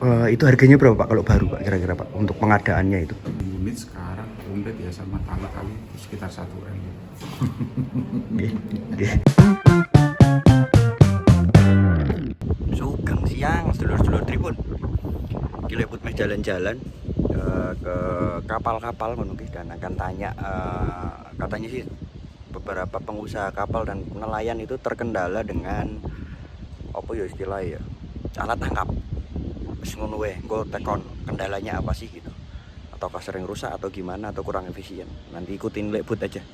Itu harganya berapa Pak kalau baru Pak kira-kira Pak untuk pengadaannya itu? Unit sekarang komplit ya sama tali-tali sekitar 1 M. Sugeng siang sedulur-sedulur Tribun. Gila put meh jalan-jalan ke kapal-kapal ngono ki dan akan tanya katanya sih beberapa pengusaha kapal dan nelayan itu terkendala dengan apa ya istilahnya ya alat tangkap. Wis ngono wae, engko tekon kendalanya apa sih gitu. Ataukah sering rusak atau gimana atau kurang efisien. Nanti ikutin Lek But aja.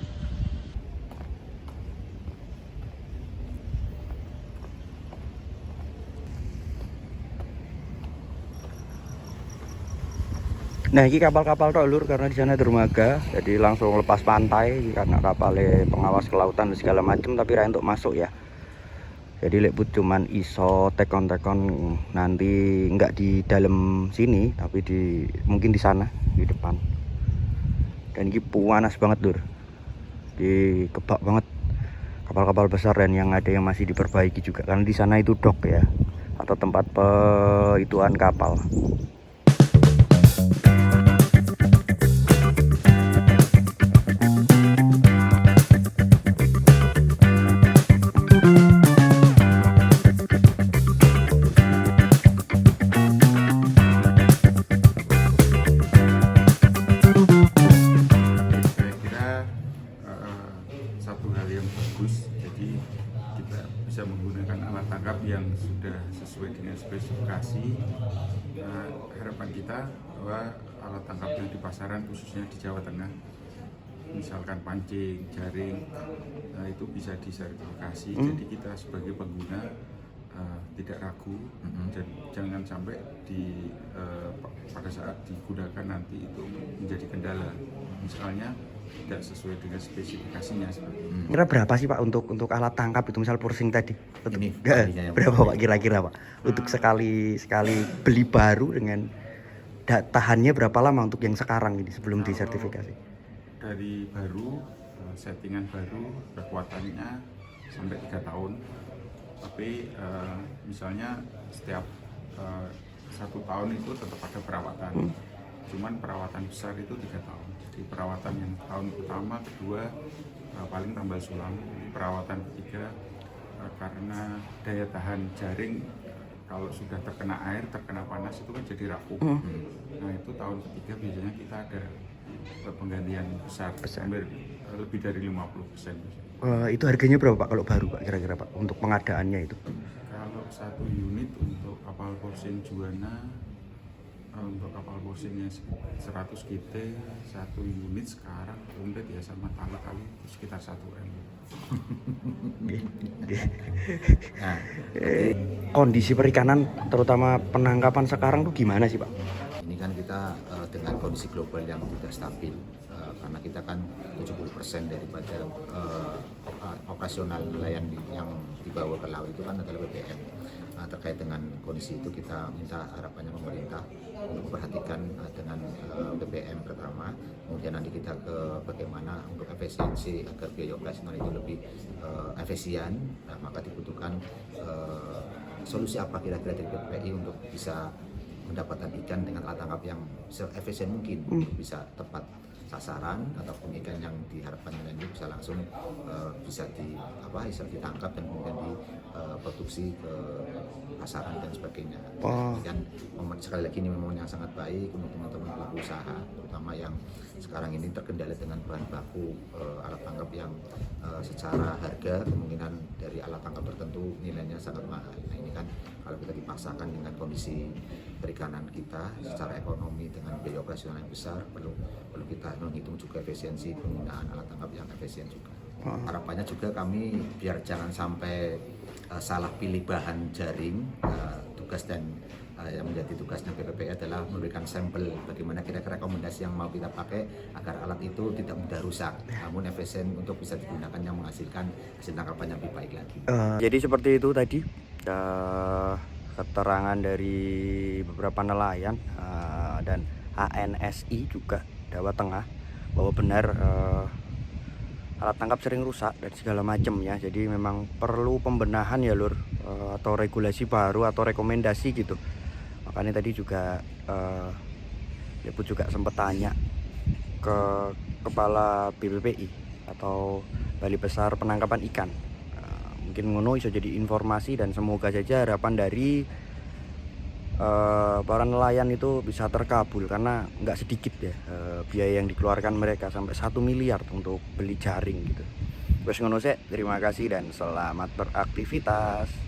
Nah, ini kapal-kapal tok lur karena di sana dermaga, jadi langsung lepas pantai karena kapalnya pengawas kelautan dan segala macam tapi ra untuk masuk ya. Jadi Lek But cuman iso tekon-tekon nanti nggak di dalam sini tapi mungkin di sana di depan. Dan ini panas banget lur. Di kebak banget kapal-kapal besar dan yang ada yang masih diperbaiki juga karena di sana itu dock ya atau tempat ituan kapal. Satu hal yang bagus, jadi kita bisa menggunakan alat tangkap yang sudah sesuai dengan spesifikasi. Harapan kita bahwa alat tangkap yang di pasaran khususnya di Jawa Tengah, misalkan pancing, jaring, itu bisa disertifikasi. Jadi kita sebagai pengguna tidak ragu dan jangan sampai pada saat digunakan nanti itu menjadi kendala. Misalnya tidak sesuai dengan spesifikasinya seperti ini. Kira berapa sih Pak untuk alat tangkap itu misal pursing tadi? Ini Berapa Pak kira-kira Pak? Untuk sekali beli baru dengan tahannya berapa lama untuk yang sekarang ini sebelum disertifikasi? Dari baru, settingan baru, kekuatannya sampai 3 tahun. Tapi misalnya setiap 1 tahun itu tetap ada perawatan. Cuman perawatan besar itu 3 tahun. Jadi perawatan yang tahun pertama, kedua paling tambal sulam. Perawatan ketiga karena daya tahan jaring kalau sudah terkena air, terkena panas itu kan jadi rapuh. Nah itu tahun ketiga biasanya kita ada penggantian besar. Hampir lebih dari 50%. Itu harganya berapa Pak kalau baru Pak kira-kira Pak untuk pengadaannya itu? Kalau 1 unit untuk kapal Porsche Juana, untuk kapal Porsche-nya 100 GT, 1 unit sekarang komplit ya sama tali-tali sekitar 1 M. Nah, Kondisi perikanan terutama penangkapan sekarang tuh gimana sih Pak? ini kan kita dengan kondisi global yang tidak stabil, karena kita kan 70% daripada operasional nelayan yang dibawa ke laut itu kan adalah BBM. Terkait dengan kondisi itu kita minta harapannya pemerintah untuk memperhatikan dengan BBM pertama, kemudian nanti kita ke bagaimana untuk efisiensi agar biaya operasional itu lebih efisien. Nah, maka dibutuhkan solusi apa kira-kira dari BPI untuk bisa mendapatkan ikan dengan alat tangkap yang se-efisien mungkin untuk bisa tepat sasaran ataupun ikan yang diharapkan nelayan itu bisa langsung bisa ditangkap dan kemudian diproduksi ke pasaran dan sebagainya. Dan sekali lagi ini memang yang sangat baik untuk teman-teman pelaku usaha, terutama yang sekarang ini terkendala dengan bahan baku alat tangkap yang secara harga kemungkinan dari alat tangkap tertentu nilainya sangat mahal. Nah ini kan kalau kita dipaksakan dengan kondisi perikanan kita secara ekonomi dengan biaya operasional yang besar, perlu kita menghitung juga efisiensi penggunaan alat tangkap yang efisien juga. Harapannya juga kami biar jangan sampai salah pilih bahan jaring, tugas dan yang menjadi tugasnya BPPI adalah memberikan sampel bagaimana kira-kira rekomendasi yang mau kita pakai agar alat itu tidak mudah rusak, namun efisien untuk bisa digunakan yang menghasilkan hasil tangkapan yang lebih baik lagi. Jadi seperti itu tadi keterangan dari beberapa nelayan dan ANSI juga Jawa Tengah bahwa benar alat tangkap sering rusak dan segala macam ya. Jadi memang perlu pembenahan ya lur, atau regulasi baru atau rekomendasi gitu. Makanya tadi juga Leput juga sempat tanya ke kepala BPPI atau Balai Besar Penangkapan Ikan. Mungkin ngono iso jadi informasi, dan semoga saja harapan dari para nelayan itu bisa terkabul, karena nggak sedikit ya biaya yang dikeluarkan mereka, sampai 1 miliar untuk beli jaring gitu. Wes ngono sih, terima kasih dan selamat beraktivitas.